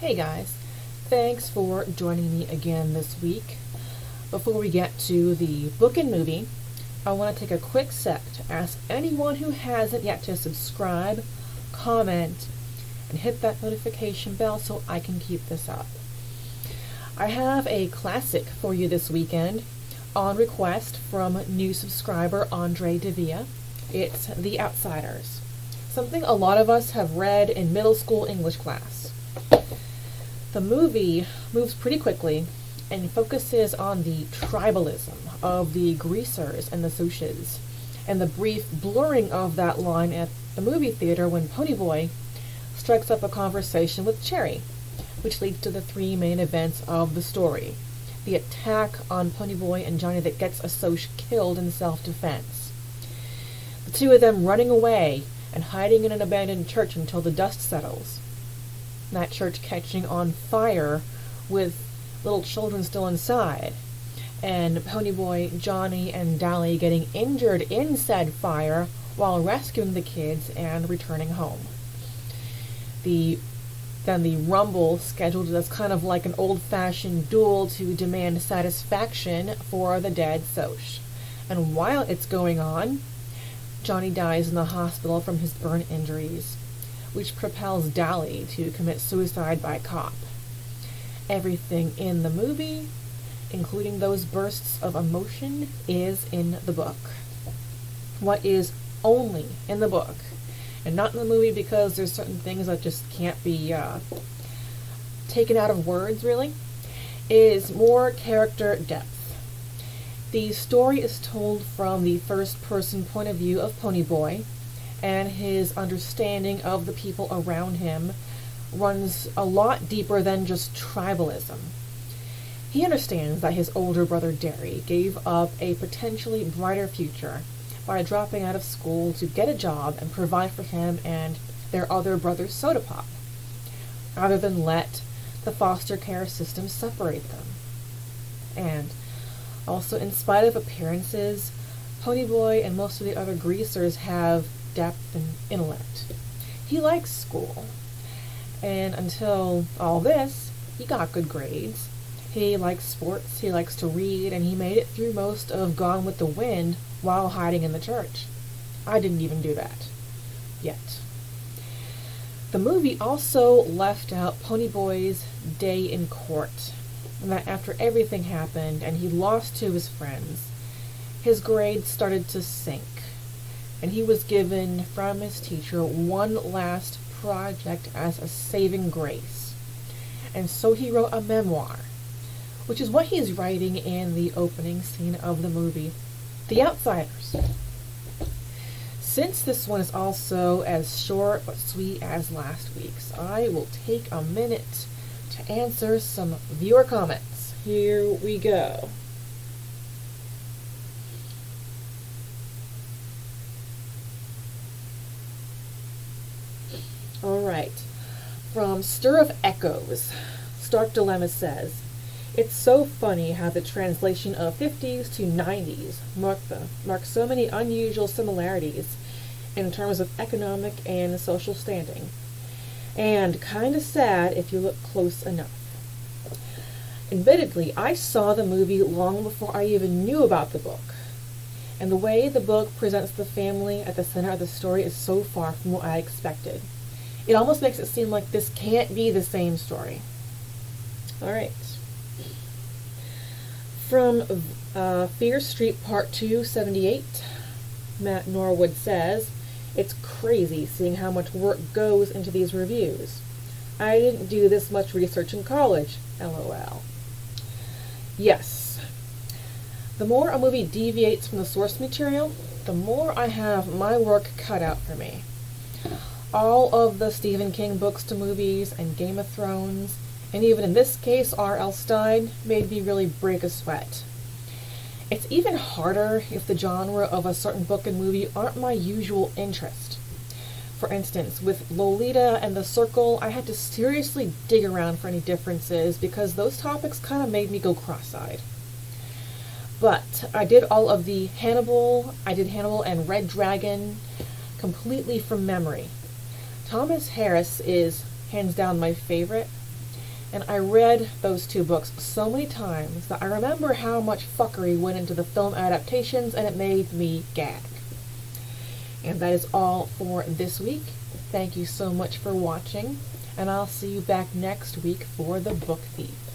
Hey guys, thanks for joining me again this week. Before we get to the book and movie, I want to take a quick sec to ask anyone who hasn't yet to subscribe, comment, and hit that notification bell so I can keep this up. I have a classic for you this weekend on request from new subscriber Andre Davila. It's The Outsiders, something a lot of us have read in middle school English class. The movie moves pretty quickly and focuses on the tribalism of the greasers and the Socs, and the brief blurring of that line at the movie theater when Ponyboy strikes up a conversation with Cherry, which leads to the three main events of the story. The attack on Ponyboy and Johnny that gets a Soc killed in self-defense. The two of them running away and hiding in an abandoned church until the dust settles. That church catching on fire with little children still inside, and Ponyboy, Johnny, and Dally getting injured in said fire while rescuing the kids and returning home. Then the rumble scheduled as kind of like an old-fashioned duel to demand satisfaction for the dead Soc. And while it's going on, Johnny dies in the hospital from his burn injuries, which propels Dally to commit suicide by cop. Everything in the movie, including those bursts of emotion, is in the book. What is only in the book, and not in the movie because there's certain things that just can't be taken out of words, really, is more character depth. The story is told from the first-person point of view of Ponyboy, and his understanding of the people around him runs a lot deeper than just tribalism. He understands that his older brother Derry gave up a potentially brighter future by dropping out of school to get a job and provide for him and their other brother Soda Pop, rather than let the foster care system separate them. And also, in spite of appearances, Ponyboy and most of the other greasers have depth and intellect. He likes school, and until all this, he got good grades. He likes sports, he likes to read, and he made it through most of Gone with the Wind while hiding in the church. I didn't even do that. Yet. The movie also left out Ponyboy's day in court, and that after everything happened and he lost to his friends, his grades started to sink, and he was given from his teacher one last project as a saving grace. And so he wrote a memoir, which is what he's writing in the opening scene of the movie, The Outsiders. Since this one is also as short but sweet as last week's, I will take a minute to answer some viewer comments. Here we go. Alright, from Stir of Echoes, Stark Dilemma says, "It's so funny how the translation of 50s to 90s mark so many unusual similarities in terms of economic and social standing, and kinda sad if you look close enough." Admittedly, I saw the movie long before I even knew about the book, and the way the book presents the family at the center of the story is so far from what I expected. It almost makes it seem like this can't be the same story. Alright. From Fear Street Part 278, Matt Norwood says, "It's crazy seeing how much work goes into these reviews. I didn't do this much research in college, LOL." Yes. The more a movie deviates from the source material, the more I have my work cut out for me. All of the Stephen King books to movies and Game of Thrones, and even in this case R.L. Stine, made me really break a sweat. It's even harder if the genre of a certain book and movie aren't my usual interest. For instance, with Lolita and The Circle, I had to seriously dig around for any differences because those topics kind of made me go cross-eyed. But I did all of the Hannibal and Red Dragon completely from memory. Thomas Harris is hands down my favorite, And I read those two books so many times that I remember how much fuckery went into the film adaptations, and it made me gag. And that is all for this week. Thank you so much for watching, and I'll see you back next week for The Book Thief.